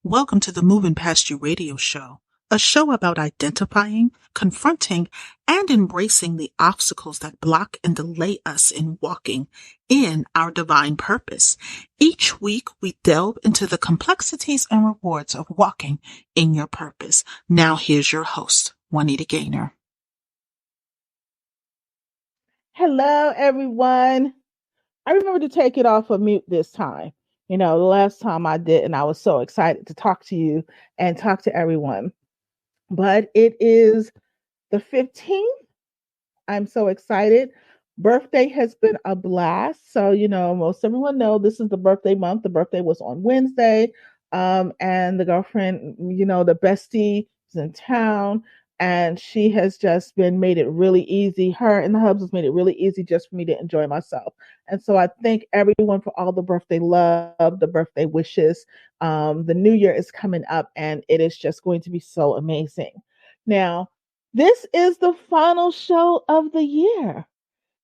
Welcome to the Moving Past You radio show, a show about identifying, confronting, and embracing the obstacles that block and delay us in walking in our divine purpose. Each week, we delve into the complexities and rewards of walking in your purpose. Now, here's your host, Juanita Gaynor. Hello, everyone. I remember to take it off of mute this time. The last time I did, and I was so excited to talk to you and talk to everyone. But it is the 15th. I'm so excited. Birthday has been a blast. So, most everyone know this is the birthday month. The birthday was on Wednesday. And the girlfriend, the bestie is in town. And she has just been made it really easy. Her and the hubs has made it really easy just for me to enjoy myself. And so I thank everyone for all the birthday love, the birthday wishes. The new year is coming up and it is just going to be so amazing. Now, this is the final show of the year.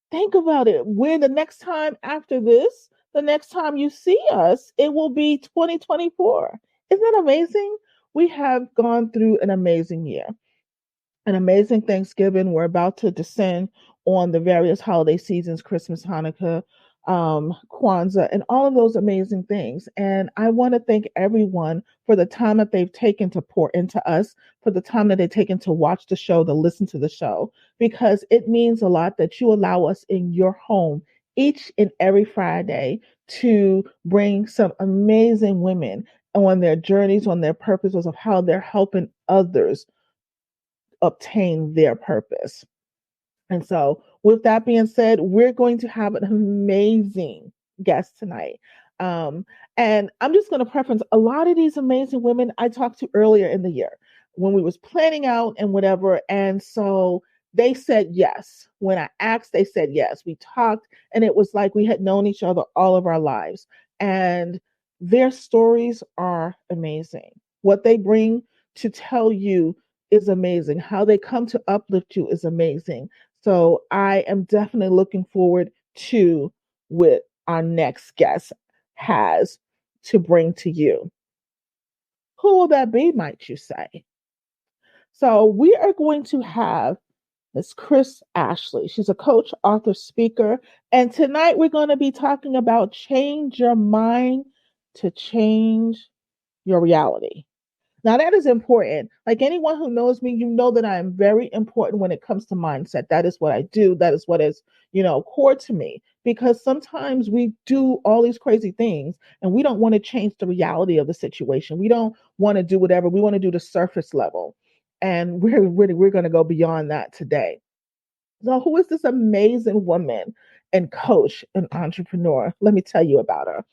Think about it. When the next time after this, the next time you see us, it will be 2024. Isn't that amazing? We have gone through an amazing year, an amazing Thanksgiving. We're about to descend on the various holiday seasons, Christmas, Hanukkah, Kwanzaa, and all of those amazing things. And I want to thank everyone for the time that they've taken to pour into us, for the time that they've taken to watch the show, to listen to the show, because it means a lot that you allow us in your home each and every Friday to bring some amazing women on their journeys, on their purposes of how they're helping others obtain their purpose. And so, with that being said, we're going to have an amazing guest tonight. Um, and I'm just going to preference a lot of these amazing women I talked to earlier in the year when we was planning out and whatever. And so they said yes. When I asked, they said yes. We talked, and it was like we had known each other all of our lives. And their stories are amazing. What they bring to tell you is amazing. How they come to uplift you is amazing. So I am definitely looking forward to what our next guest has to bring to you. Who will that be, might you say? So we are going to have Miss Kris Ashley. She's a coach, author, speaker, and tonight we're going to be talking about change your mind to change your reality. Now, that is important. Like anyone who knows me, you know that I am very important when it comes to mindset. That is what I do. That is what is, core to me. Because sometimes we do all these crazy things and we don't want to change the reality of the situation. We don't want to do whatever. We want to do the surface level. And we're going to go beyond that today. So, who is this amazing woman and coach and entrepreneur? Let me tell you about her.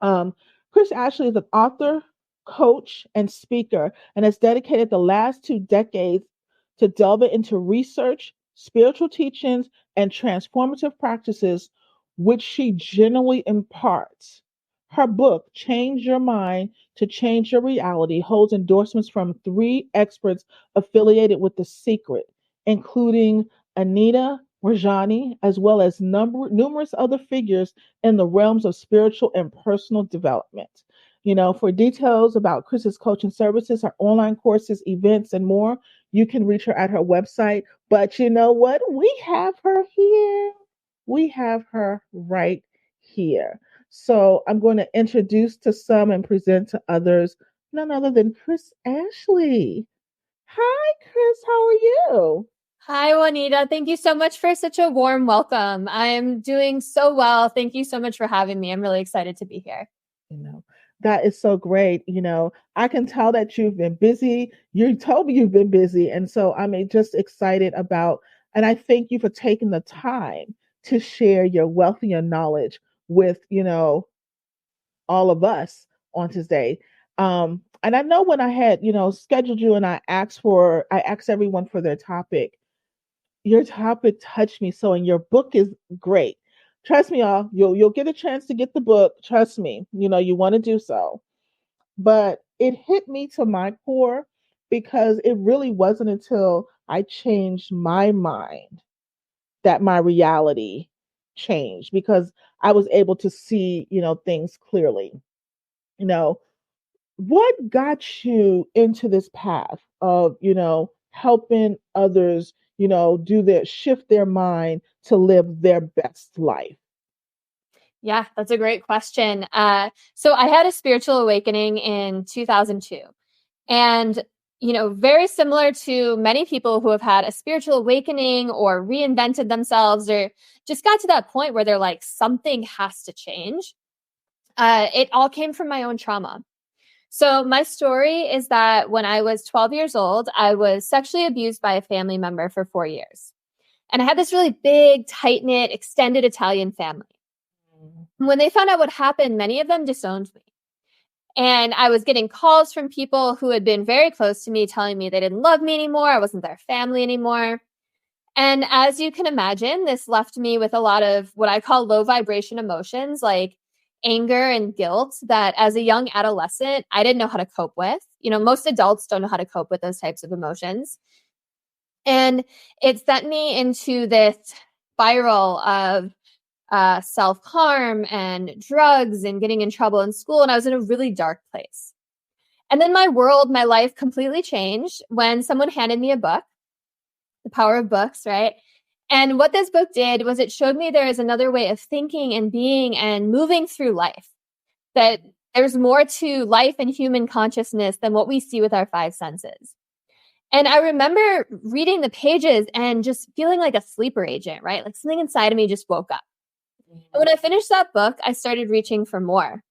Um, Kris Ashley is an author, coach, and speaker, and has dedicated the last 2 decades to delving into research, spiritual teachings, and transformative practices, which she generally imparts. Her book, Change Your Mind to Change Your Reality, holds endorsements from 3 experts affiliated with The Secret, including Anita Rajani, as well as numerous other figures in the realms of spiritual and personal development. For details about Kris's coaching services, her online courses, events, and more, you can reach her at her website. But you know what? We have her here. We have her right here. So I'm going to introduce to some and present to others none other than Kris Ashley. Hi, Kris. How are you? Hi, Juanita. Thank you so much for such a warm welcome. I'm doing so well. Thank you so much for having me. I'm really excited to be here. You know, that is so great. I can tell that you've been busy. You told me you've been busy. And so I'm just excited about, and I thank you for taking the time to share your wealth and your knowledge with, all of us on today. And I know when I had, scheduled you and I asked everyone for their topic. Your topic touched me so, and your book is great. Trust me, y'all. You'll get a chance to get the book. Trust me. You want to do so. But it hit me to my core because it really wasn't until I changed my mind that my reality changed because I was able to see, things clearly. You know, what got you into this path of, helping others, do their shift their mind to live their best life? Yeah, that's a great question. So I had a spiritual awakening in 2002. And, very similar to many people who have had a spiritual awakening or reinvented themselves or just got to that point where they're like, something has to change. It all came from my own trauma. So my story is that when I was 12 years old, I was sexually abused by a family member for 4 years. And I had this really big, tight-knit, extended Italian family. When they found out what happened, many of them disowned me. And I was getting calls from people who had been very close to me telling me they didn't love me anymore. I wasn't their family anymore. And as you can imagine, this left me with a lot of what I call low vibration emotions like anger and guilt that as a young adolescent, I didn't know how to cope with. Most adults don't know how to cope with those types of emotions. And it sent me into this spiral of self-harm and drugs and getting in trouble in school. And I was in a really dark place. And then my life completely changed when someone handed me a book, The Power of Books, right? And what this book did was it showed me there is another way of thinking and being and moving through life, that there's more to life and human consciousness than what we see with our five senses. And I remember reading the pages and just feeling like a sleeper agent, right? Like something inside of me just woke up. And when I finished that book, I started reaching for more.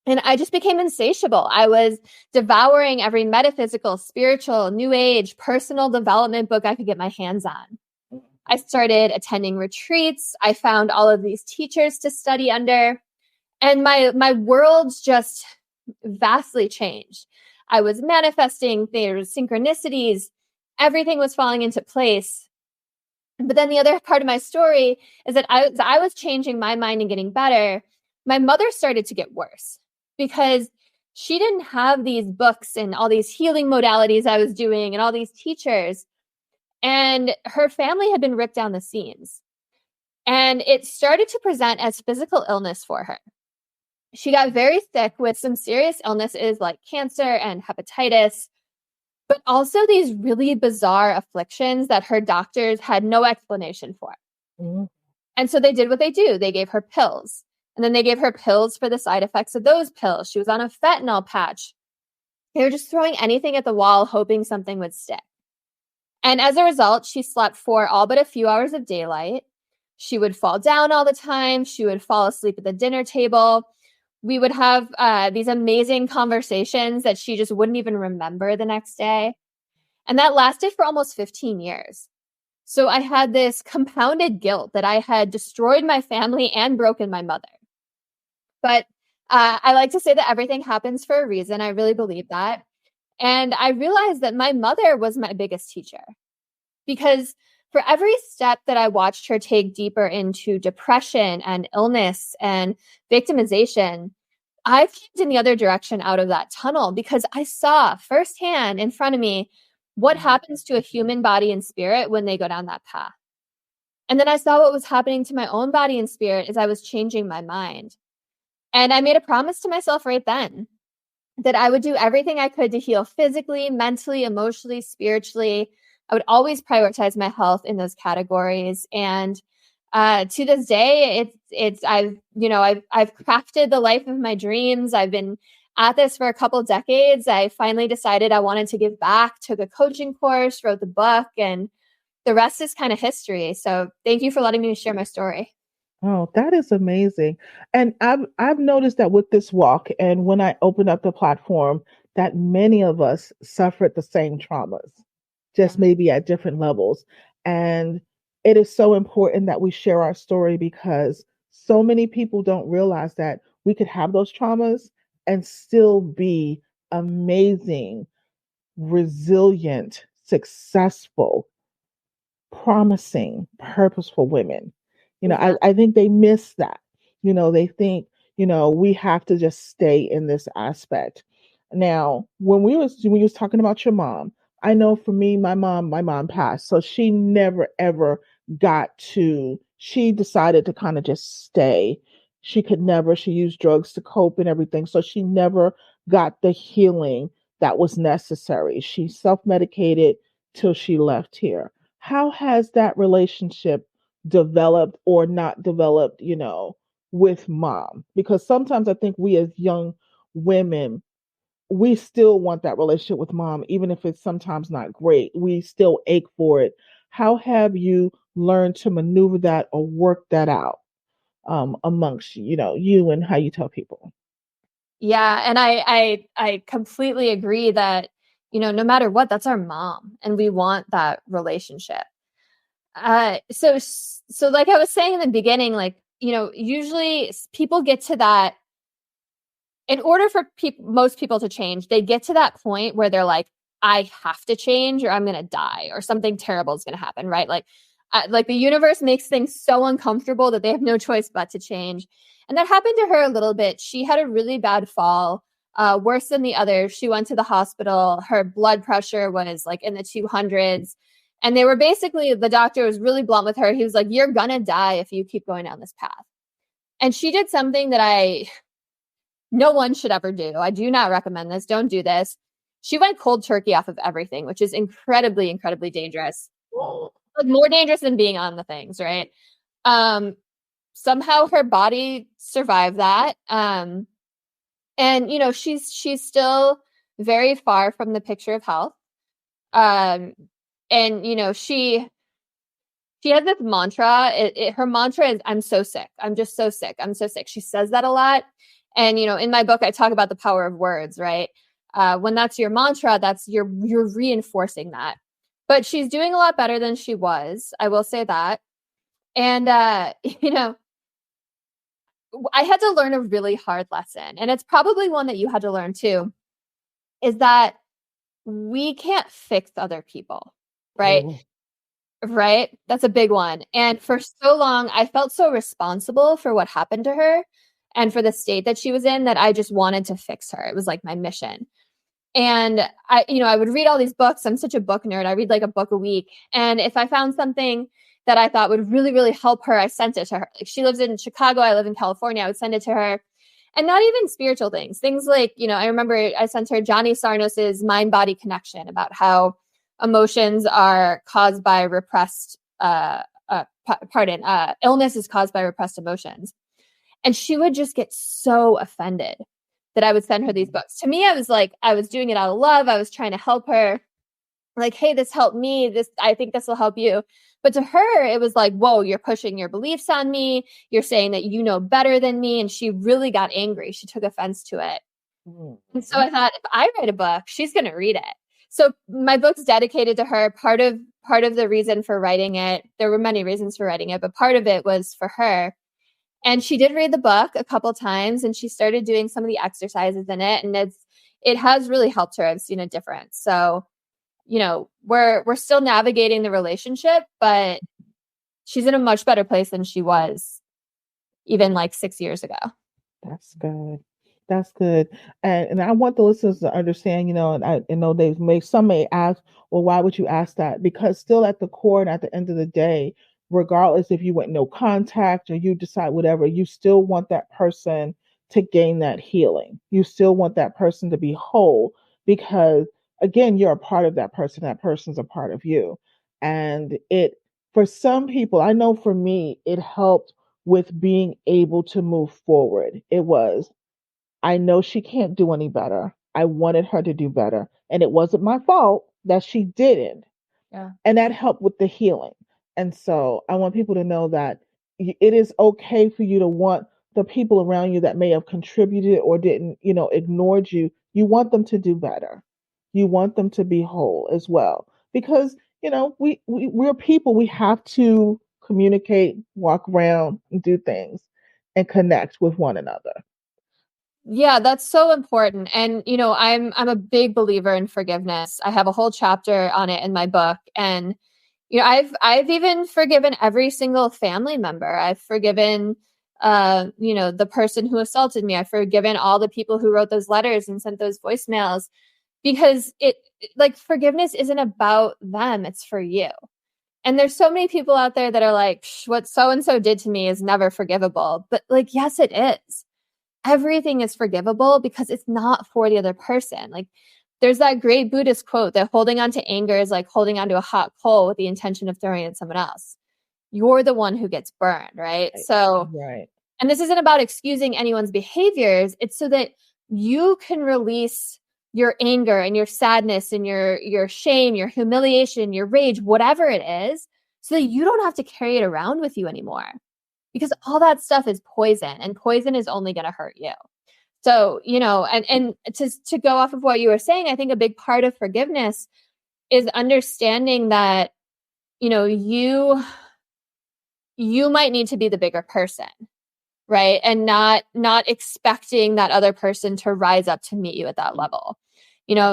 And I just became insatiable. I was devouring every metaphysical, spiritual, new age, personal development book I could get my hands on. I started attending retreats. I found all of these teachers to study under. And my world just vastly changed. I was manifesting, there's synchronicities. Everything was falling into place. But then the other part of my story is that I was changing my mind and getting better. My mother started to get worse because she didn't have these books and all these healing modalities I was doing and all these teachers. And her family had been ripped down the seams. And it started to present as physical illness for her. She got very sick with some serious illnesses like cancer and hepatitis, but also these really bizarre afflictions that her doctors had no explanation for. Mm-hmm. And so they did what they do. They gave her pills. And then they gave her pills for the side effects of those pills. She was on a fentanyl patch. They were just throwing anything at the wall, hoping something would stick. And as a result, she slept for all but a few hours of daylight. She would fall down all the time. She would fall asleep at the dinner table. We would have these amazing conversations that she just wouldn't even remember the next day. And that lasted for almost 15 years. So I had this compounded guilt that I had destroyed my family and broken my mother. But I like to say that everything happens for a reason. I really believe that. And I realized that my mother was my biggest teacher, because for every step that I watched her take deeper into depression and illness and victimization, I came in the other direction out of that tunnel because I saw firsthand in front of me what happens to a human body and spirit when they go down that path. And then I saw what was happening to my own body and spirit as I was changing my mind. And I made a promise to myself right then that I would do everything I could to heal physically, mentally, emotionally, spiritually. I would always prioritize my health in those categories. And to this day, I've crafted the life of my dreams. I've been at this for a couple decades. I finally decided I wanted to give back, took a coaching course, wrote the book, and the rest is kind of history. So thank you for letting me share my story. Oh, that is amazing. And I've noticed that with this walk and when I opened up the platform, that many of us suffered the same traumas, just maybe at different levels. And it is so important that we share our story because so many people don't realize that we could have those traumas and still be amazing, resilient, successful, promising, purposeful women. I think they miss that. They think, we have to just stay in this aspect. Now, when we was talking about your mom, I know for me, my mom passed. So she never ever she decided to kind of just stay. She used drugs to cope and everything. So she never got the healing that was necessary. She self-medicated till she left here. How has that relationship developed or not developed, with mom? Because sometimes I think we as young women, we still want that relationship with mom, even if it's sometimes not great. We still ache for it. How have you learned to maneuver that or work that out amongst you and how you tell people? Yeah, and I completely agree that, no matter what, that's our mom, and we want that relationship. So like I was saying in the beginning, like, usually people get to that. In order for most people to change, they get to that point where they're like, I have to change or I'm going to die or something terrible is going to happen, right? Like the universe makes things so uncomfortable that they have no choice but to change. And that happened to her a little bit. She had a really bad fall, worse than the others. She went to the hospital. Her blood pressure was like in the 200s. And they were basically, the doctor was really blunt with her. He was like, you're going to die if you keep going down this path. And she did something that no one should ever do. I do not recommend this. Don't do this. She went cold turkey off of everything, which is incredibly, incredibly dangerous. Like more dangerous than being on the things, right? Somehow her body survived that. And she's still very far from the picture of health. And she has this mantra. Her mantra is, I'm so sick. I'm just so sick. I'm so sick. She says that a lot. And, in my book, I talk about the power of words, right? When that's your mantra, you're reinforcing that. But she's doing a lot better than she was. I will say that. And, I had to learn a really hard lesson. And it's probably one that you had to learn too, is that we can't fix other people, right? Oh. Right? That's a big one. And for so long, I felt so responsible for what happened to her and for the state that she was in that I just wanted to fix her. It was like my mission. And I would read all these books. I'm such a book nerd. I read like a book a week. And if I found something that I thought would really, really help her, I sent it to her. Like she lives in Chicago. I live in California. I would send it to her. And not even spiritual things. Things like, I remember I sent her Johnny Sarnos's Mind Body Connection about how emotions are caused by repressed, illness is caused by repressed emotions. And she would just get so offended that I would send her these books. To me, I was like, I was doing it out of love. I was trying to help her. Like, hey, this helped me. I think this will help you. But to her, it was like, whoa, you're pushing your beliefs on me. You're saying that you know better than me. And she really got angry. She took offense to it. And so I thought, if I write a book, she's going to read it. So my book's dedicated to her. Part of the reason for writing it, there were many reasons for writing it, but part of it was for her. And she did read the book a couple times and she started doing some of the exercises in it. And it has really helped her. I've seen a difference. So, we're still navigating the relationship, but she's in a much better place than she was even like 6 years ago. That's good. That's good. And I want the listeners to understand, and I know some may ask, well, why would you ask that? Because still at the core and at the end of the day, regardless if you went no contact or you decide whatever, you still want that person to gain that healing. You still want that person to be whole because again, you're a part of that person. That person's a part of you. And for some people, I know for me, it helped with being able to move forward. I know she can't do any better. I wanted her to do better. And it wasn't my fault that she didn't. Yeah. And that helped with the healing. And so I want people to know that it is okay for you to want the people around you that may have contributed or didn't, ignored you. You want them to do better. You want them to be whole as well. Because, we're people. We have to communicate, walk around, and do things and connect with one another. Yeah, that's so important. And I'm a big believer in forgiveness. I have a whole chapter on it in my book. And I've even forgiven every single family member. I've forgiven the person who assaulted me. I've forgiven all the people who wrote those letters and sent those voicemails because forgiveness isn't about them, it's for you. And there's so many people out there that are like, what so and so did to me is never forgivable. But yes, it is. everything is forgivable because it's not for the other person. Like there's that great Buddhist quote that holding on to anger is like holding onto a hot coal with the intention of throwing it at someone else. You're the one who gets burned, right? So, and this isn't about excusing anyone's behaviors. It's so that you can release your anger and your sadness and your shame, your humiliation, your rage, whatever it is, so that you don't have to carry it around with you anymore. Because all that stuff is poison, and poison is only going to hurt you. So, and to go off of what you were saying, I think a big part of forgiveness is understanding that, you might need to be the bigger person, right? And not expecting that other person to rise up to meet you at that level.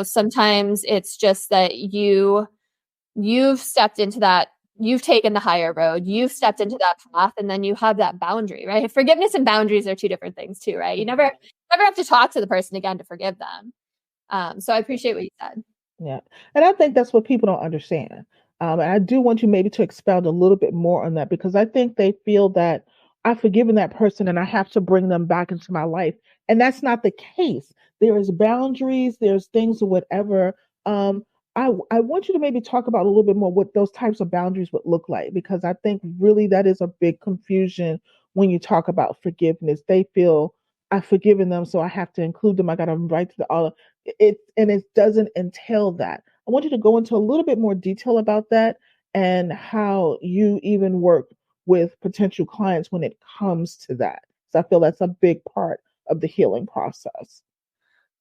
Sometimes it's just that you've stepped into that, you've taken the higher road, you've stepped into that path, and then you have that boundary, right? Forgiveness and boundaries are two different things too, right? You never have to talk to the person again to forgive them. So I appreciate what you said. Yeah. And I think that's what people don't understand. And I do want you maybe to expound a little bit more on that, because I think they feel that I've forgiven that person and I have to bring them back into my life. And that's not the case. There is boundaries, there's things or whatever. I want you to maybe talk about a little bit more what those types of boundaries would look like, because I think really that is a big confusion when you talk about forgiveness. They feel I've forgiven them, so I have to include them. I got to write to the all it, and it doesn't entail that. I want you to go into a little bit more detail about that and how you even work with potential clients when it comes to that. So I feel that's a big part of the healing process.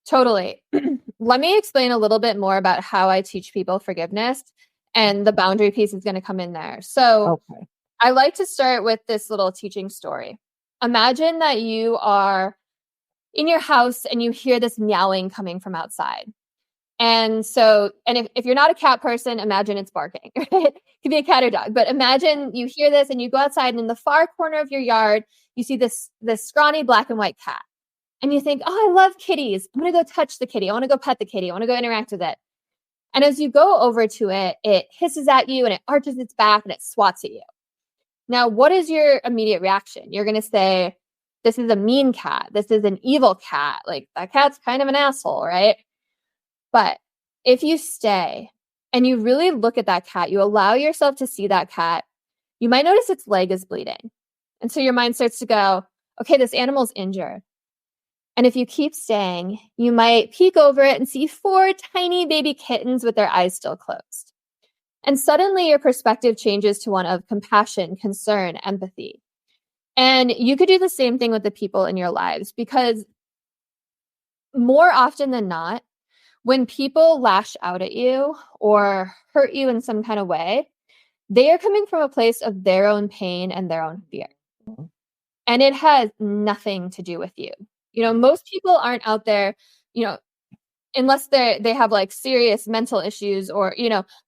Totally. Let me explain a little bit more about how I teach people forgiveness, and the boundary piece is going to come in there. So I like to start with this little teaching story. Imagine that you are in your house and you hear this meowing coming from outside. And if you're not a cat person, imagine it's barking. Right? It could be a cat or dog, but imagine you hear this and you go outside, and in the far corner of your yard, you see this scrawny black and white cat. And you think, oh, I love kitties. I'm going to go touch the kitty. I want to go pet the kitty. I want to go interact with it. And as you go over to it, it hisses at you and it arches its back and it swats at you. Now, what is your immediate reaction? You're going to say, this is a mean cat. This is an evil cat. Like, that cat's kind of an asshole, right? But if you stay and you really look at that cat, you allow yourself to see that cat, you might notice its leg is bleeding. And so your mind starts to go, okay, this animal's injured. And if you keep staying, you might peek over it and see 4 tiny baby kittens with their eyes still closed. And suddenly your perspective changes to one of compassion, concern, empathy. And you could do the same thing with the people in your lives, because more often than not, when people lash out at you or hurt you in some kind of way, they are coming from a place of their own pain and their own fear. And it has nothing to do with you. Most people aren't out there, unless they have like serious mental issues or,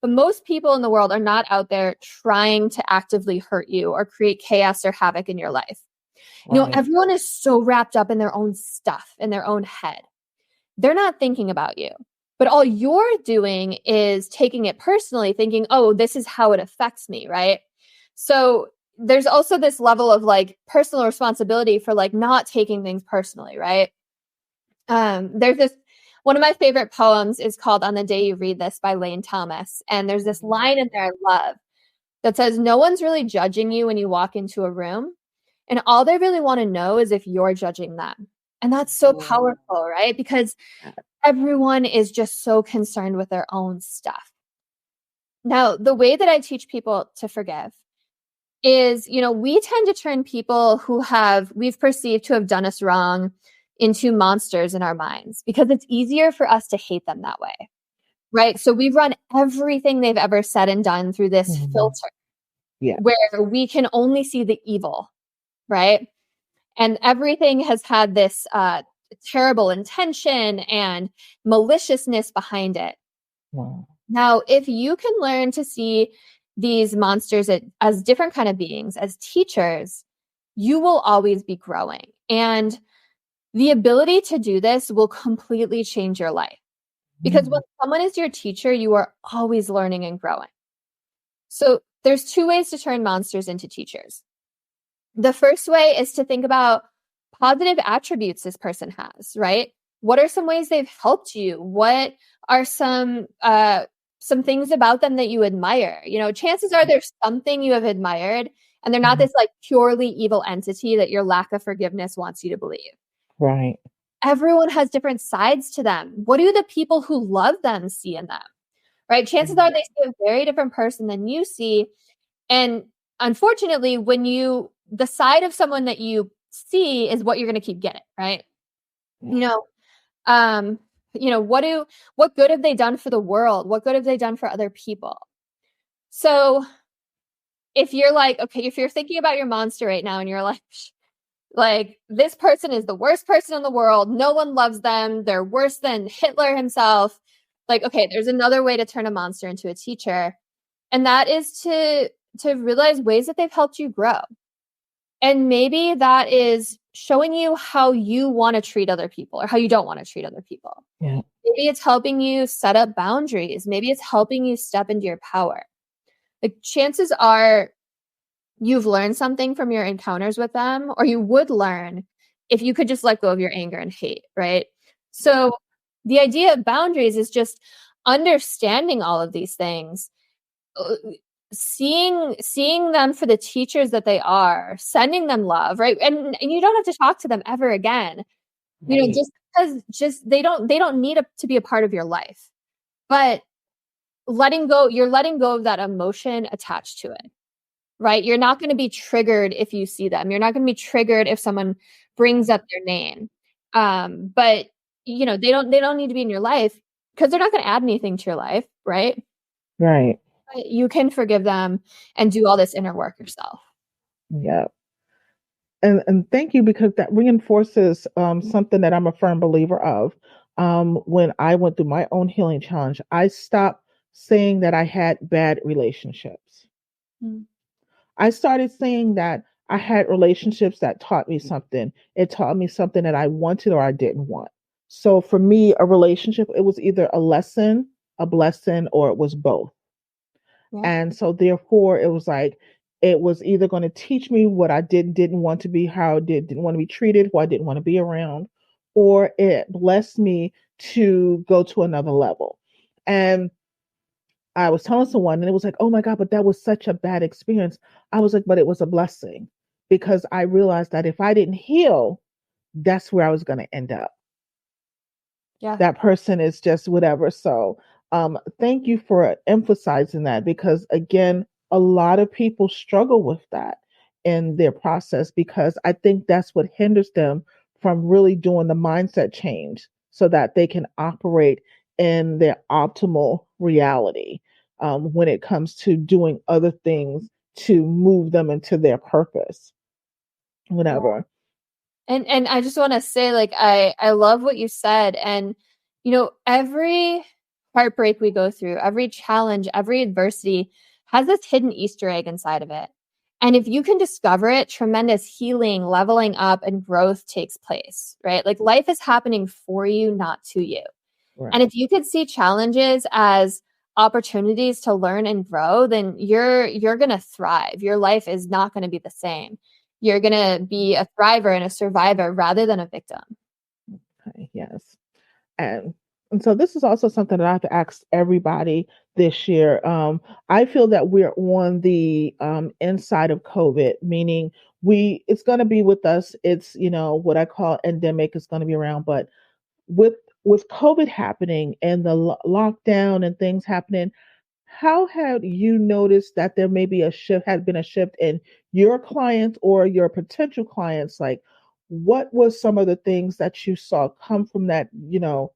but most people in the world are not out there trying to actively hurt you or create chaos or havoc in your life. Right. Everyone is so wrapped up in their own stuff, in their own head. They're not thinking about you, but all you're doing is taking it personally, thinking, oh, this is how it affects me. Right. So there's also this level of like personal responsibility for like not taking things personally, right? There's this, one of my favorite poems is called On the Day You Read This by Lane Thomas. And there's this line in there I love that says, no one's really judging you when you walk into a room. And all they really want to know is if you're judging them. And that's so powerful, right? Because everyone is just so concerned with their own stuff. Now, the way that I teach people to forgive is, we tend to turn people who we've perceived to have done us wrong into monsters in our minds, because it's easier for us to hate them that way, right? So we run everything they've ever said and done through this filter, where we can only see the evil, right? And everything has had this terrible intention and maliciousness behind it. Wow. Now, if you can learn to see these monsters as different kind of beings, as teachers, you will always be growing. And the ability to do this will completely change your life. Because when someone is your teacher, you are always learning and growing. So there's 2 ways to turn monsters into teachers. The first way is to think about positive attributes this person has, right? What are some ways they've helped you? What are some things about them that you admire? You know, chances are there's something you have admired, and they're not this like purely evil entity that your lack of forgiveness wants you to believe. Right. Everyone has different sides to them. What do the people who love them see in them? Right? Chances are they see a very different person than you see. And unfortunately, the side of someone that you see is what you're going to keep getting, right? Yeah. What good have they done for the world? What good have they done for other people? So if you're like, okay, if you're thinking about your monster right now and you're like this person is the worst person in the world, no one loves them, they're worse than Hitler himself. Like, okay, there's another way to turn a monster into a teacher. And that is to realize ways that they've helped you grow. And maybe that is showing you how you want to treat other people or how you don't want to treat other people. Yeah. Maybe it's helping you set up boundaries. Maybe it's helping you step into your power. Like, chances are you've learned something from your encounters with them, or you would learn if you could just let go of your anger and hate, right? So the idea of boundaries is just understanding all of these things, seeing them for the teachers that they are, sending them love, right? And you don't have to talk to them ever again. Right. You know, just because they don't need to be a part of your life. But you're letting go of that emotion attached to it. Right? You're not going to be triggered if you see them. You're not going to be triggered if someone brings up their name. But you know, they don't need to be in your life because they're not going to add anything to your life, right? Right. But you can forgive them and do all this inner work yourself. Yeah. And thank you, because that reinforces something that I'm a firm believer of. When I went through my own healing challenge, I stopped saying that I had bad relationships. Mm. I started saying that I had relationships that taught me something. It taught me something that I wanted or I didn't want. So for me, a relationship, it was either a lesson, a blessing, or it was both. Yeah. And so therefore it was like, it was either going to teach me what I didn't want to be, how I didn't want to be treated, who I didn't want to be around, or it blessed me to go to another level. And I was telling someone, and it was like, oh my God, but that was such a bad experience. I was like, but it was a blessing, because I realized that if I didn't heal, that's where I was going to end up. Yeah. That person is just whatever. So thank you for emphasizing that, because again, a lot of people struggle with that in their process, because I think that's what hinders them from really doing the mindset change so that they can operate in their optimal reality when it comes to doing other things to move them into their purpose, whatever. And I just want to say, like, I love what you said. And, you know, every heartbreak we go through, every challenge, every adversity has this hidden Easter egg inside of it. And if you can discover it, tremendous healing, leveling up, and growth takes place, right? Like, life is happening for you, not to you. Right. And if you could see challenges as opportunities to learn and grow, then you're going to thrive. Your life is not going to be the same. You're going to be a thriver and a survivor rather than a victim. Okay, yes. And so this is also something that I have to ask everybody this year. I feel that we're on the inside of COVID, meaning it's going to be with us. It's, you know, what I call endemic is going to be around, but with COVID happening and the lockdown and things happening, how have you noticed that there may be had been a shift in your clients or your potential clients? Like, what was some of the things that you saw come from that? You know,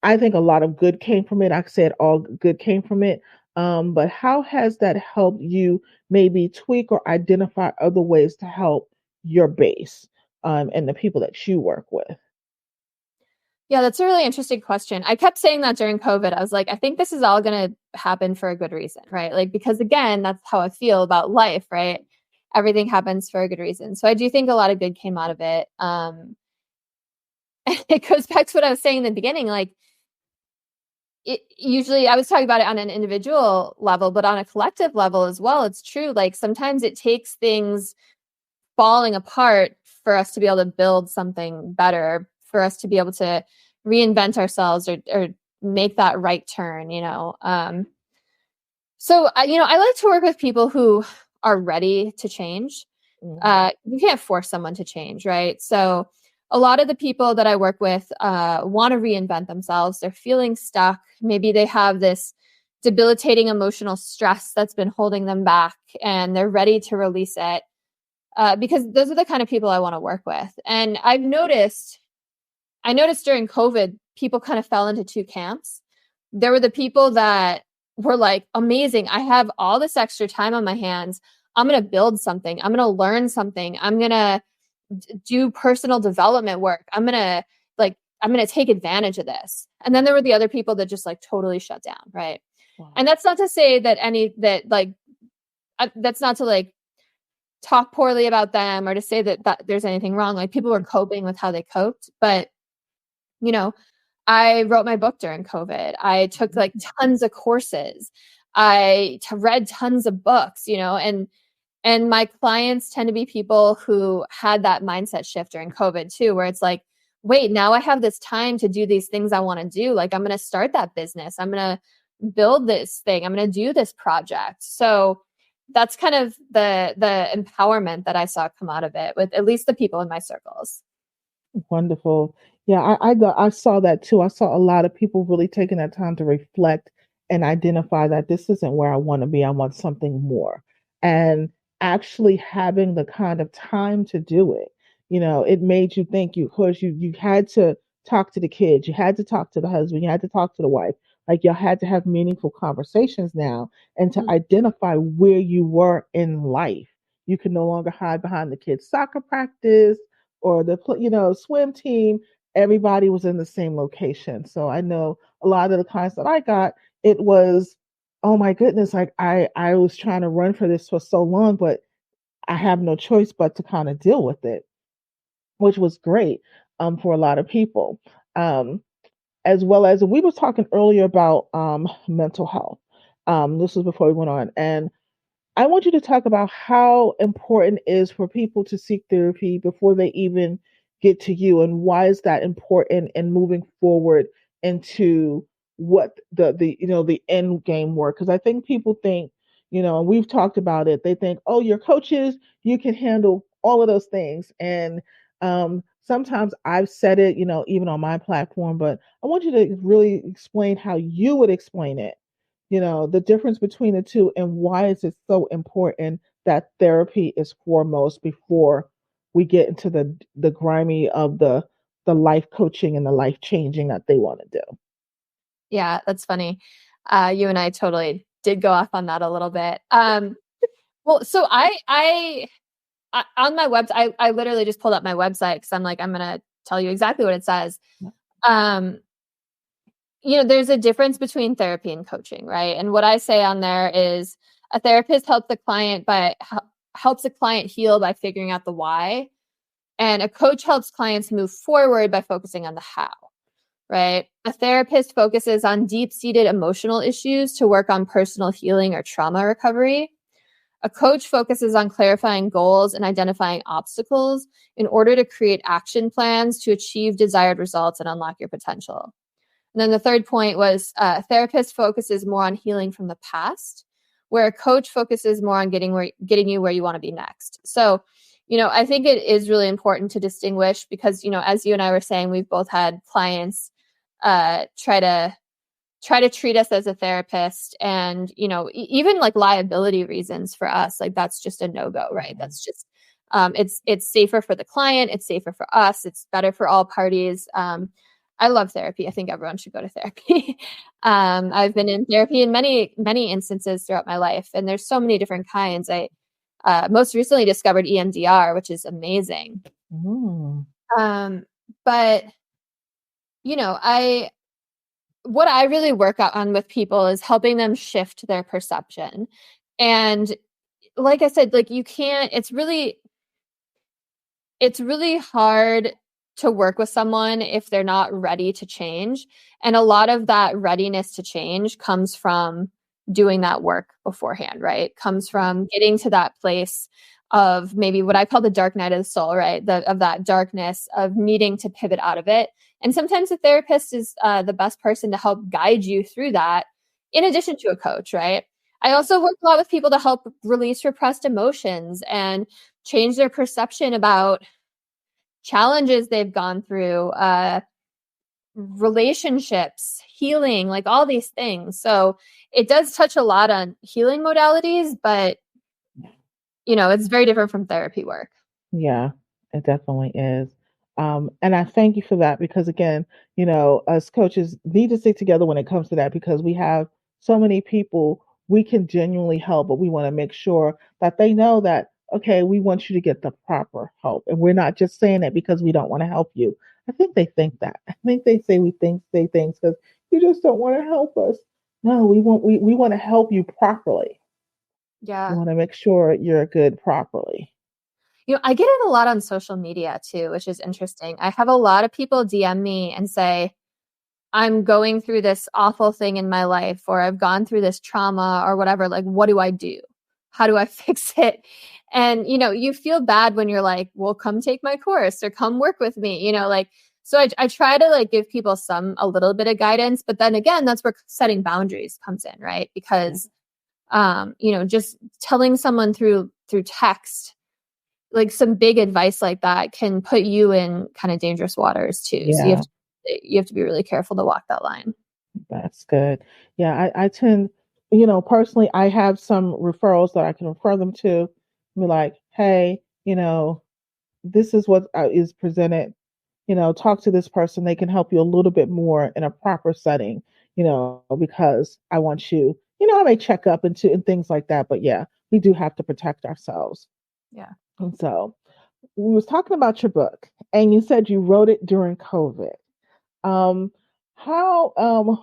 I think a lot of good came from it. I said all good came from it. But how has that helped you maybe tweak or identify other ways to help your base and the people that you work with? Yeah, that's a really interesting question. I kept saying that during COVID. I was like, I think this is all going to happen for a good reason, right? Like, because again, that's how I feel about life, right? Everything happens for a good reason. So I do think a lot of good came out of it. It goes back to what I was saying in the beginning. Like, usually I was talking about it on an individual level, but on a collective level as well, it's true. Like, sometimes it takes things falling apart for us to be able to build something better, for us to be able to reinvent ourselves or make that right turn, So, I like to work with people who are ready to change. You can't force someone to change, right? So a lot of the people that I work with want to reinvent themselves. They're feeling stuck. Maybe they have this debilitating emotional stress that's been holding them back, and they're ready to release it. Because those are the kind of people I want to work with. And I noticed during COVID, people kind of fell into two camps. There were the people that were like, amazing, I have all this extra time on my hands. I'm going to build something. I'm going to learn something. I'm going to do personal development work. I'm going to take advantage of this. And then there were the other people that just like totally shut down. Right. Wow. And that's not to say that that's not to like talk poorly about them or to say that there's anything wrong. Like, people were coping with how they coped. But, I wrote my book during COVID. I took like tons of courses. I read tons of books, and my clients tend to be people who had that mindset shift during COVID too, where it's like, wait, now I have this time to do these things I want to do. Like, I'm going to start that business. I'm going to build this thing. I'm going to do this project. So that's kind of the empowerment that I saw come out of it with at least the people in my circles. Wonderful. Yeah, I saw that too. I saw a lot of people really taking that time to reflect and identify that this isn't where I want to be. I want something more. And actually having the kind of time to do it, it made you think you had to talk to the kids, you had to talk to the husband, you had to talk to the wife. Like, you had to have meaningful conversations now and to identify where you were in life. You can no longer hide behind the kids' soccer practice or the swim team. Everybody was in the same location. So I know a lot of the clients that I got, it was, oh my goodness, like I was trying to run for this for so long, but I have no choice but to kind of deal with it, which was great for a lot of people. As well as we were talking earlier about mental health. This was before we went on, and I want you to talk about how important it is for people to seek therapy before they even get to you, and why is that important in moving forward into what the end game work. Because I think people think, and we've talked about it, they think, oh, you're coaches, you can handle all of those things. And sometimes I've said it, even on my platform, but I want you to really explain how you would explain it, the difference between the two, and why is it so important that therapy is foremost before we get into the grimy of the life coaching and the life changing that they want to do. Yeah, that's funny. You and I totally did go off on that a little bit. Well, so I on my website, I literally just pulled up my website because I'm like, I'm going to tell you exactly what it says. There's a difference between therapy and coaching, right? And what I say on there is a therapist helps the client heal by figuring out the why. And a coach helps clients move forward by focusing on the how, right? A therapist focuses on deep-seated emotional issues to work on personal healing or trauma recovery. A coach focuses on clarifying goals and identifying obstacles in order to create action plans to achieve desired results and unlock your potential. And then the third point was a therapist focuses more on healing from the past, where a coach focuses more on getting you where you want to be next. So, I think it is really important to distinguish because, as you and I were saying, we've both had clients try to treat us as a therapist, and, even like liability reasons for us, like that's just a no-go, right? That's just, it's safer for the client. It's safer for us. It's better for all parties. I love therapy. I think everyone should go to therapy. I've been in therapy in many, many instances throughout my life, and there's so many different kinds. I most recently discovered EMDR, which is amazing. But what I really work on with people is helping them shift their perception. And like I said, like it's really hard to work with someone if they're not ready to change. And a lot of that readiness to change comes from doing that work beforehand, right? Comes from getting to that place of maybe what I call the dark night of the soul, right? Of that darkness of needing to pivot out of it. And sometimes a therapist is the best person to help guide you through that, in addition to a coach, right? I also work a lot with people to help release repressed emotions and change their perception about challenges they've gone through, relationships, healing, like all these things. So it does touch a lot on healing modalities, but it's very different from therapy work. Yeah, it definitely is. And I thank you for that because again, us coaches need to stick together when it comes to that because we have so many people we can genuinely help, but we want to make sure that they know that, okay, we want you to get the proper help. And we're not just saying that because we don't want to help you. I think they think that. I think they say things because you just don't want to help us. No, we want to help you properly. We Yeah. want to make sure you're good properly. I get it a lot on social media too, which is interesting. I have a lot of people DM me and say, I'm going through this awful thing in my life, or I've gone through this trauma or whatever. Like, what do I do? How do I fix it? And, you feel bad when you're like, well, come take my course or come work with me, so I try to like give people a little bit of guidance, but then again, that's where setting boundaries comes in, right? Because, just telling someone through text, like some big advice like that can put you in kind of dangerous waters too. So Yeah. you have to be really careful to walk that line. That's good. Yeah, I tend, personally, I have some referrals that I can refer them to. Be like, hey, this is what is presented. Talk to this person. They can help you a little bit more in a proper setting. Because I want you. I may check up and things like that. But yeah, we do have to protect ourselves. Yeah. And so we was talking about your book, and you said you wrote it during COVID. Um, how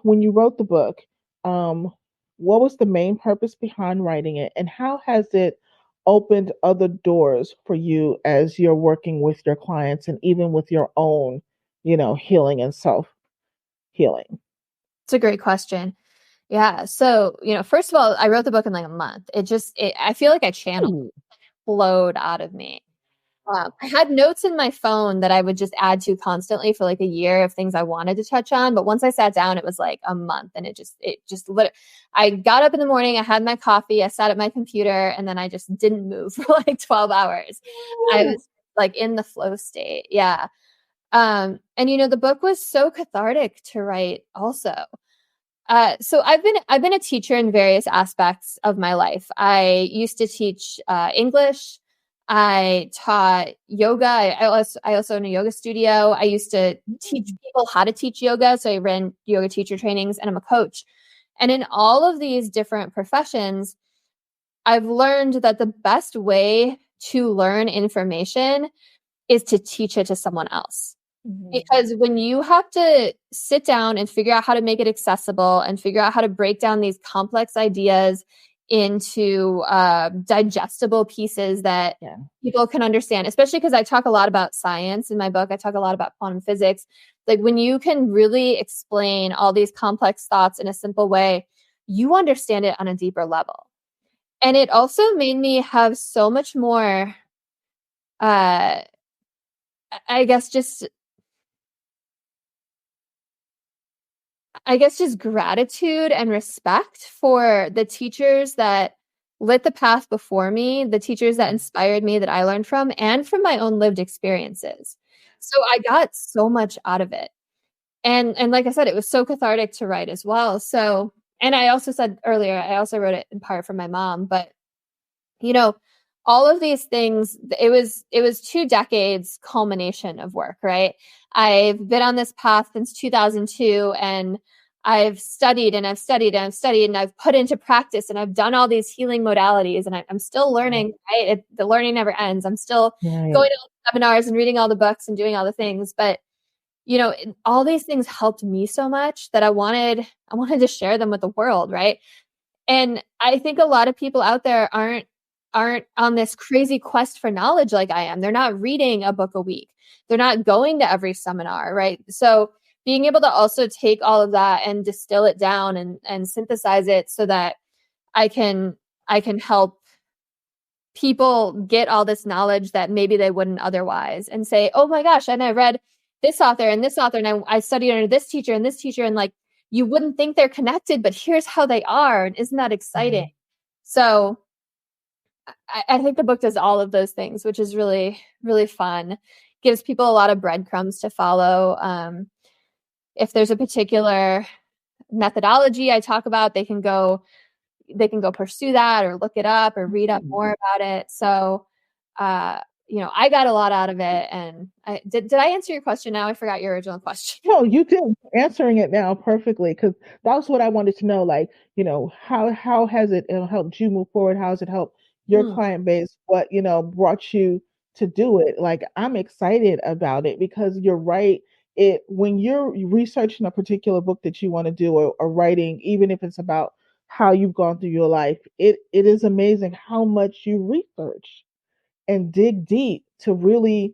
when you wrote the book, um, what was the main purpose behind writing it, and how has it opened other doors for you as you're working with your clients and even with your own, healing and self healing? It's a great question. Yeah. So, first of all, I wrote the book in like a month. I feel like I channeled, Ooh. flowed out of me. I had notes in my phone that I would just add to constantly for like a year of things I wanted to touch on. But once I sat down, it was like a month, and I got up in the morning, I had my coffee, I sat at my computer, and then I just didn't move for like 12 hours. I was like in the flow state. Yeah. And the book was so cathartic to write also. So I've been a teacher in various aspects of my life. I used to teach English. I taught yoga. I also own a yoga studio. I used to teach people how to teach yoga. So I ran yoga teacher trainings, and I'm a coach. And in all of these different professions, I've learned that the best way to learn information is to teach it to someone else. Because when you have to sit down and figure out how to make it accessible and figure out how to break down these complex ideas into digestible pieces that people can understand, especially because I talk a lot about science in my book. I talk a lot about quantum physics. Like when you can really explain all these complex thoughts in a simple way, you understand it on a deeper level. And it also made me have so much more, I guess, just gratitude and respect for the teachers that lit the path before me, the teachers that inspired me that I learned from, and from my own lived experiences. So I got so much out of it. And like I said, it was so cathartic to write as well. So, and I also said earlier, I also wrote it in part for my mom, but all of these things, it was 2 decades culmination of work, right? I've been on this path since 2002, and I've studied and I've studied and I've studied and I've put into practice, and I've done all these healing modalities, and I'm still learning, right? The learning never ends. I'm still going to all the seminars and reading all the books and doing all the things, but all these things helped me so much that I wanted to share them with the world, right? And I think a lot of people out there aren't on this crazy quest for knowledge like I am. They're not reading a book a week. They're not going to every seminar, right? So being able to also take all of that and distill it down and synthesize it so that I can help people get all this knowledge that maybe they wouldn't otherwise, and say, oh my gosh, and I read this author, and I studied under this teacher and this teacher, and like, you wouldn't think they're connected, but here's how they are. And isn't that exciting? So I think the book does all of those things, which is really, really fun. Gives people a lot of breadcrumbs to follow. If there's a particular methodology I talk about, they can go pursue that, or look it up, or read up more about it. So, I got a lot out of it. And did I answer your question now? I forgot your original question. No, you did, answering it now perfectly, because that was what I wanted to know. Like, how has it helped you move forward? How has it helped your client base? What, brought you to do it? Like, I'm excited about it because you're right. When you're researching a particular book that you want to do, or writing, even if it's about how you've gone through your life, it is amazing how much you research and dig deep to really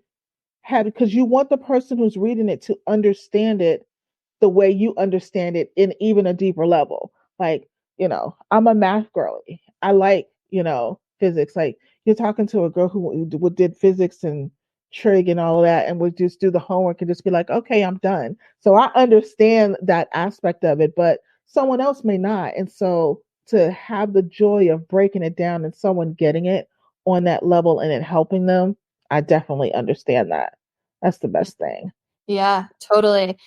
have, because you want the person who's reading it to understand it the way you understand it in even a deeper level. Like, I'm a math girly. I like, physics. Like, you're talking to a girl who did physics and trig and all of that, and would just do the homework and just be like, okay, I'm done. So I understand that aspect of it, but someone else may not. And so to have the joy of breaking it down and someone getting it on that level and it helping them, I definitely understand that. That's the best thing. Yeah, totally.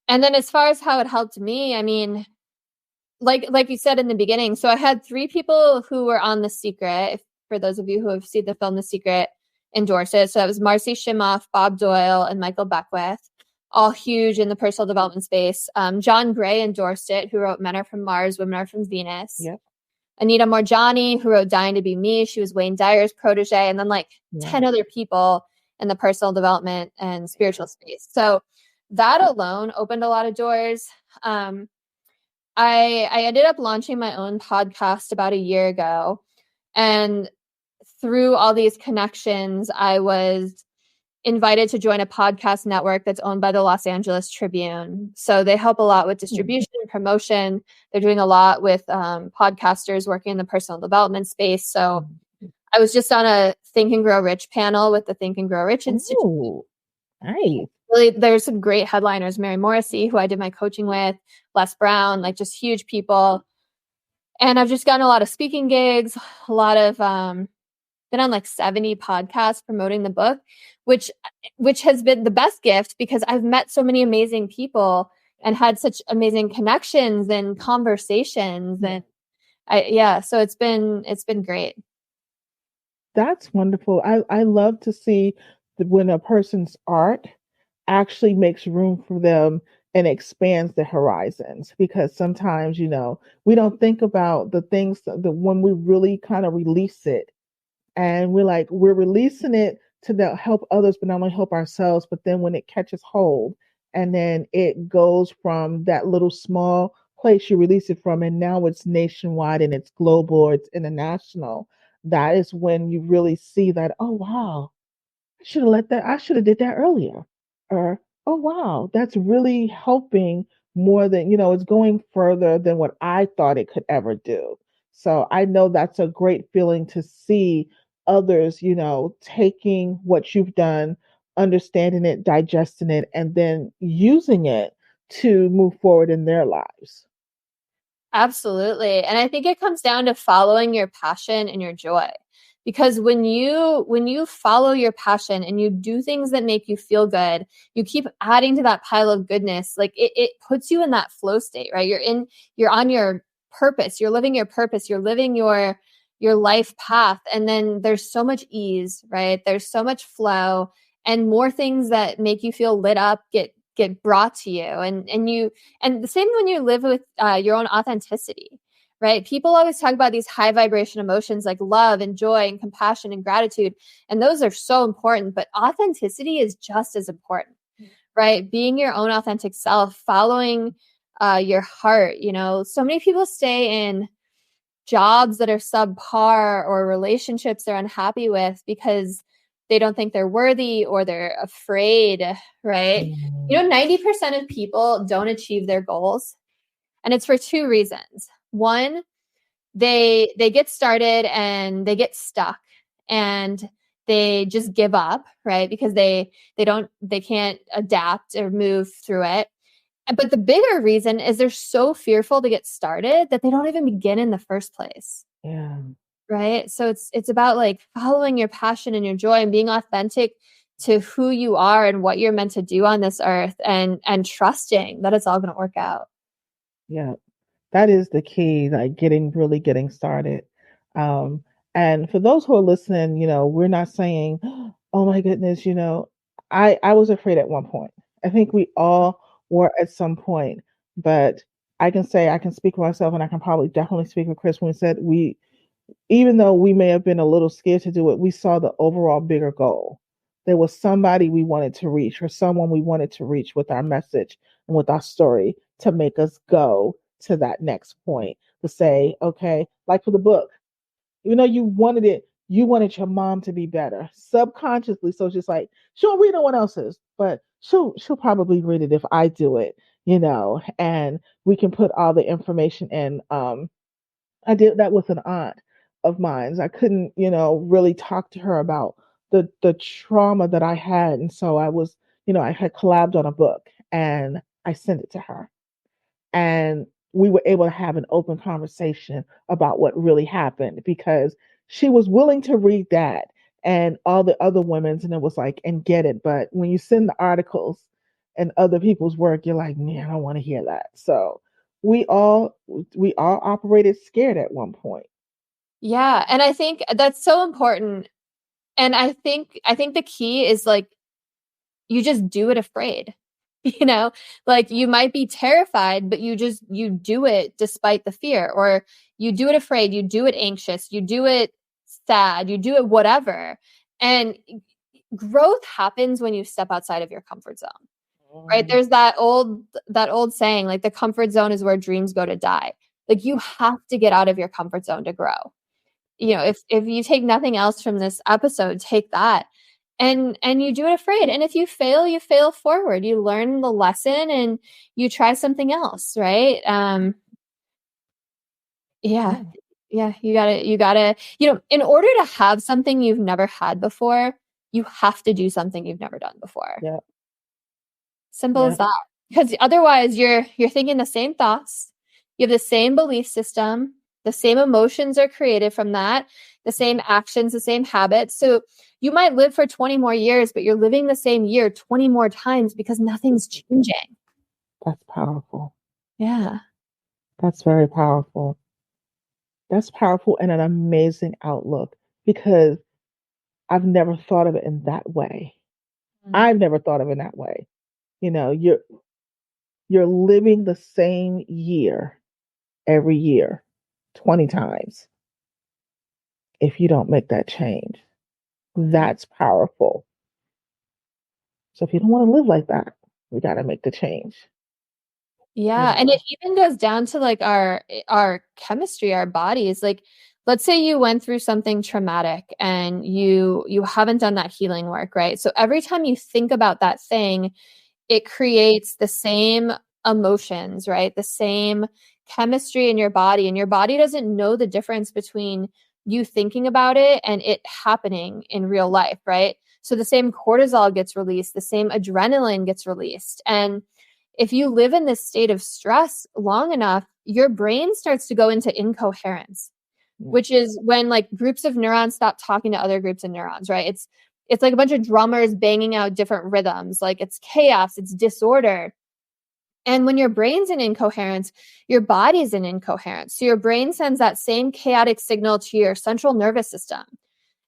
And then as far as how it helped me, I mean, like you said in the beginning, so I had 3 people who were on The Secret. For those of you who have seen the film The Secret, endorse it. So that was Marcy Shimoff, Bob Doyle, and Michael Beckwith, all huge in the personal development space. John Gray endorsed it, who wrote Men Are From Mars, Women Are From Venus. Yep. Anita Morjani, who wrote Dying to Be Me. She was Wayne Dyer's protege, and then 10 other people in the personal development and spiritual space. So that alone opened a lot of doors. I ended up launching my own podcast about a year ago. And through all these connections, I was invited to join a podcast network that's owned by the Los Angeles Tribune. So they help a lot with distribution and promotion. They're doing a lot with podcasters working in the personal development space. So I was just on a Think and Grow Rich panel with the Think and Grow Rich Institute. Oh, nice. Really, there's some great headliners. Mary Morrissey, who I did my coaching with, Les Brown, like just huge people. And I've just gotten a lot of speaking gigs, a lot of been on 70 podcasts promoting the book, which has been the best gift because I've met so many amazing people and had such amazing connections and conversations. And so it's been great. That's wonderful. I love to see when a person's art actually makes room for them and expands the horizons, because sometimes, we don't think about the things that when we really kind of release it, and we're releasing it to help others, but not only help ourselves, but then when it catches hold and then it goes from that little small place you release it from, and now it's nationwide and it's global, it's international. That is when you really see that, oh wow, I should have did that earlier. Or, oh wow, that's really helping more than, it's going further than what I thought it could ever do. So I know that's a great feeling to see others, taking what you've done, understanding it, digesting it, and then using it to move forward in their lives. Absolutely. And I think it comes down to following your passion and your joy. Because when you follow your passion and you do things that make you feel good, you keep adding to that pile of goodness. Like it puts you in that flow state, right? You're on your purpose. You're living your purpose. You're living your life path. And then there's so much ease, right? There's so much flow, and more things that make you feel lit up get brought to you. And the same when you live with your own authenticity. Right? People always talk about these high vibration emotions like love and joy and compassion and gratitude. And those are so important, but authenticity is just as important, right? Being your own authentic self, following your heart. So many people stay in jobs that are subpar or relationships they're unhappy with because they don't think they're worthy or they're afraid, right? 90% of people don't achieve their goals. And it's for 2 reasons. One, they get started and they get stuck and they just give up, right? Because they can't adapt or move through it. But the bigger reason is they're so fearful to get started that they don't even begin in the first place. Yeah. Right. So it's about like following your passion and your joy and being authentic to who you are and what you're meant to do on this earth, and trusting that it's all going to work out. Yeah. That is the key, like really getting started. Um, and for those who are listening, we're not saying, oh my goodness, I was afraid at one point. I think we all were at some point, but I can say I can speak for myself, and I can probably definitely speak for Kris when we said even though we may have been a little scared to do it, we saw the overall bigger goal. There was somebody we wanted to reach, or someone we wanted to reach with our message and with our story to make us go to that next point, to say, okay, like for the book, even though you wanted it, you wanted your mom to be better subconsciously. So it's just like, she'll read no one else's, but she'll probably read it if I do it, and we can put all the information in. I did that with an aunt of mine. I couldn't, really talk to her about the trauma that I had. And so I had collabed on a book and I sent it to her. And we were able to have an open conversation about what really happened, because she was willing to read that and all the other women's, and it was like, and get it. But when you send the articles and other people's work, you're like, man, I don't want to hear that. So we all operated scared at one point. Yeah, and I think that's so important. And I think the key is like, you just do it afraid. Like you might be terrified, but you do it despite the fear, or you do it afraid, you do it anxious, you do it sad, you do it whatever. And growth happens when you step outside of your comfort zone. Right? There's that old saying, like, the comfort zone is where dreams go to die. Like, you have to get out of your comfort zone to grow. If you take nothing else from this episode, take that. And you do it afraid. And if you fail forward. You learn the lesson and you try something else, right? Yeah. Yeah, you gotta, in order to have something you've never had before, you have to do something you've never done before. Yeah. Simple as that. Because otherwise you're thinking the same thoughts, you have the same belief system, the same emotions are created from that, the same actions, the same habits. So you might live for 20 more years, but you're living the same year 20 more times because nothing's changing. That's powerful. Yeah. That's very powerful. That's powerful and an amazing outlook, because I've never thought of it in that way. I've never thought of it in that way. You're living the same year every year 20 times if you don't make that change. That's powerful. So if you don't want to live like that, we got to make the change. Yeah, and it even goes down to like our chemistry, our bodies. Like, let's say you went through something traumatic and you haven't done that healing work, right? So every time you think about that thing, it creates the same emotions, right? The same chemistry in your body, and your body doesn't know the difference between you thinking about it and it happening in real life, right? So the same cortisol gets released, the same adrenaline gets released. And if you live in this state of stress long enough, your brain starts to go into incoherence, which is when like groups of neurons stop talking to other groups of neurons, right? It's like a bunch of drummers banging out different rhythms. Like, it's chaos, it's disorder. And when your brain's in incoherence, your body's in incoherence. So your brain sends that same chaotic signal to your central nervous system.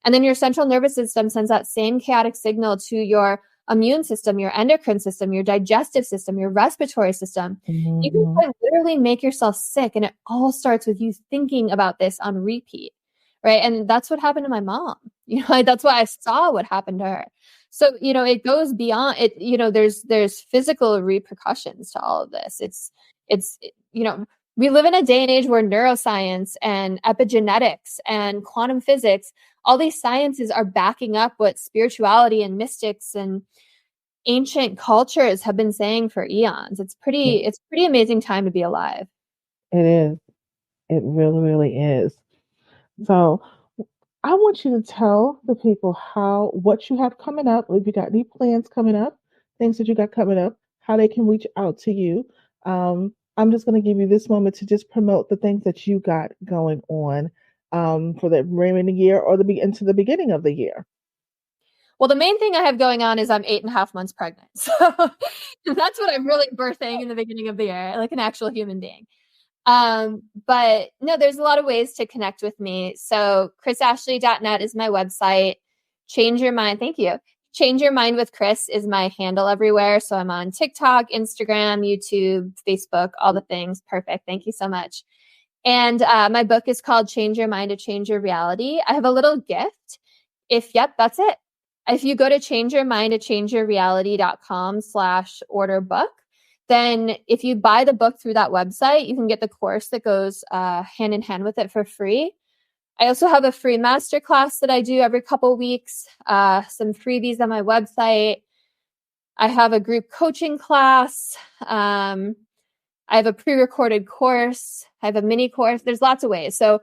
And then your central nervous system sends that same chaotic signal to your immune system, your endocrine system, your digestive system, your respiratory system. Mm-hmm. You can quite literally make yourself sick. And it all starts with you thinking about this on repeat, right? And that's what happened to my mom. That's why I saw what happened to her. So, it goes beyond it. There's physical repercussions to all of this. We live in a day and age where neuroscience and epigenetics and quantum physics, all these sciences are backing up what spirituality and mystics and ancient cultures have been saying for eons. It's pretty amazing time to be alive. It is. It really, really is. So I want you to tell the people what you have coming up, if you got any plans coming up, things that you got coming up, how they can reach out to you. I'm just going to give you this moment to just promote the things that you got going on for the remaining year or into the beginning of the year. Well, the main thing I have going on is I'm 8.5 months pregnant. So that's what I'm really birthing in the beginning of the year, like an actual human being. But no, there's a lot of ways to connect with me. So krisashley.net is my website. Change Your Mind. Thank you. Change Your Mind with Kris is my handle everywhere. So I'm on TikTok, Instagram, YouTube, Facebook, all the things. Perfect. Thank you so much. And my book is called Change Your Mind to Change Your Reality. I have a little gift. Yep, that's it. If you go to changeyourmindtochangeyourreality.com/order book, then if you buy the book through that website, you can get the course that goes hand in hand with it for free. I also have a free masterclass that I do every couple weeks, some freebies on my website. I have a group coaching class. I have a pre-recorded course. I have a mini course. There's lots of ways. So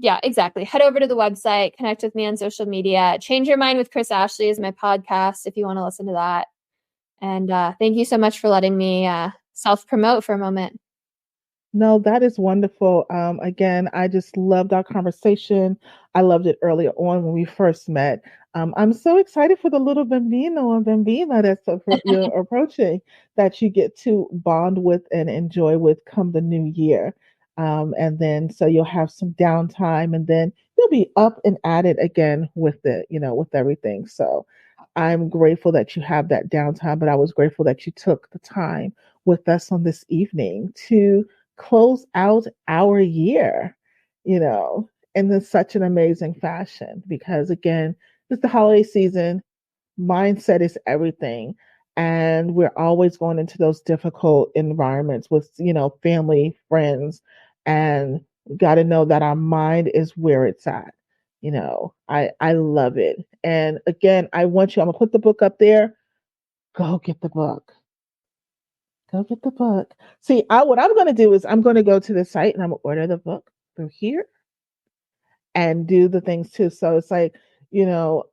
yeah, exactly. Head over to the website, connect with me on social media. Change Your Mind with Kris Ashley is my podcast if you want to listen to that. And thank you so much for letting me self-promote for a moment. No, that is wonderful. Again, I just loved our conversation. I loved it earlier on when we first met. I'm so excited for the little bambino and bambina you're approaching, that you get to bond with and enjoy with come the new year. And then so you'll have some downtime, and then you'll be up and at it again with with everything. So I'm grateful that you have that downtime, but I was grateful that you took the time with us on this evening to close out our year, in such an amazing fashion. Because again, it's the holiday season, mindset is everything. And we're always going into those difficult environments with, family, friends, and got to know that our mind is where it's at. I love it. And again, I'm going to put the book up there. Go get the book. Go get the book. See, what I'm going to do is I'm going to go to the site and I'm going to order the book through here and do the things too. So it's like, you know,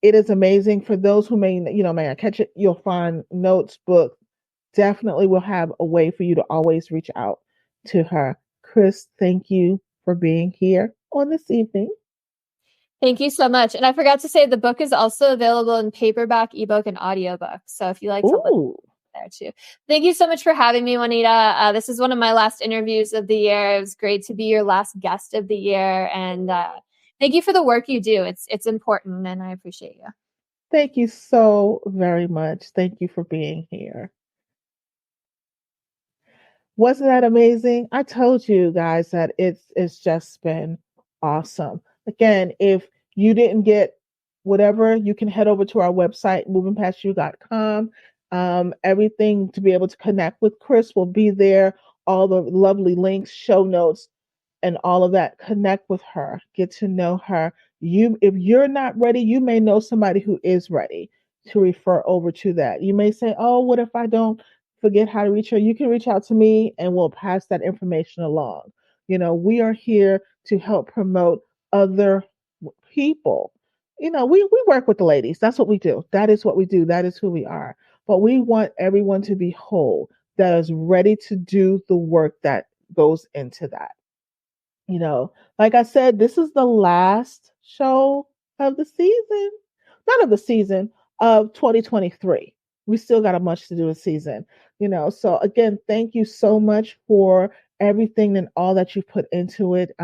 it is amazing for those who may not catch it. You'll find notes, book. Definitely will have a way for you to always reach out to her. Kris, thank you for being here on this evening. Thank you so much. And I forgot to say the book is also available in paperback, ebook, and audiobook. So if you like to listen there too. Thank you so much for having me, Juanita. This is one of my last interviews of the year. It was great to be your last guest of the year. And thank you for the work you do. It's important, and I appreciate you. Thank you so very much. Thank you for being here. Wasn't that amazing? I told you guys that it's just been awesome. Again, if you didn't get whatever, you can head over to our website, movingpastyou.com. Everything to be able to connect with Kris will be there. All the lovely links, show notes, and all of that. Connect with her, get to know her. If you're not ready, you may know somebody who is ready to refer over to that. You may say, oh, what if I don't forget how to reach her? You can reach out to me and we'll pass that information along. We are here to help promote other people. We work with the ladies. That's what we do. That is what we do. That is who we are. But we want everyone to be whole, that is ready to do the work that goes into that. Like I said, this is the last show of the season, not of the season, of 2023. We still got a much to do a season, So again, thank you so much for everything and all that you put into it.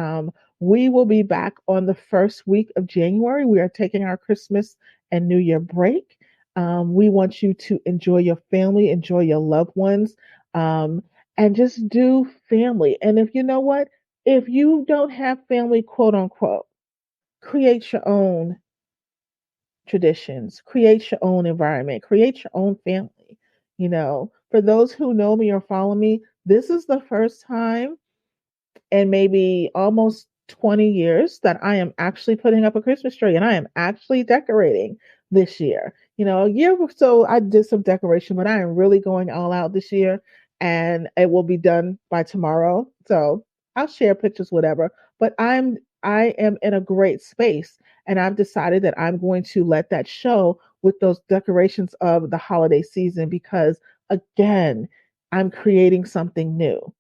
We will be back on the first week of January. We are taking our Christmas and New Year break. We want you to enjoy your family, enjoy your loved ones, and just do family. And if you know what, if you don't have family, quote unquote, create your own traditions, create your own environment, create your own family. For those who know me or follow me, this is the first time in maybe almost 20 years that I am actually putting up a Christmas tree and I am actually decorating this year. A year or so I did some decoration, but I am really going all out this year and it will be done by tomorrow. So I'll share pictures, whatever. But I'm I am in a great space. And I've decided that I'm going to let that show with those decorations of the holiday season because, again, I'm creating something new,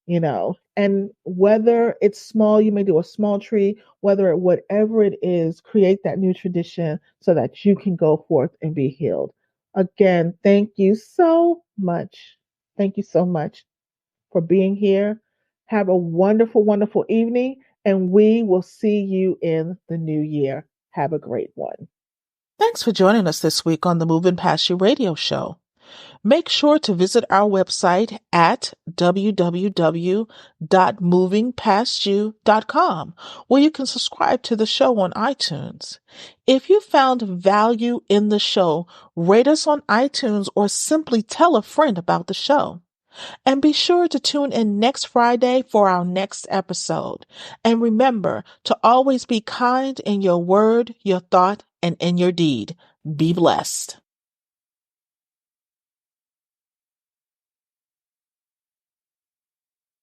and whether it's small, you may do a small tree, whatever it is, create that new tradition so that you can go forth and be healed. Again, thank you so much. Thank you so much for being here. Have a wonderful, wonderful evening, and we will see you in the new year. Have a great one. Thanks for joining us this week on the Moving Past You radio show. Make sure to visit our website at www.movingpastyou.com, where you can subscribe to the show on iTunes. If you found value in the show, rate us on iTunes or simply tell a friend about the show. And be sure to tune in next Friday for our next episode. And remember to always be kind in your word, your thought, and in your deed. Be blessed.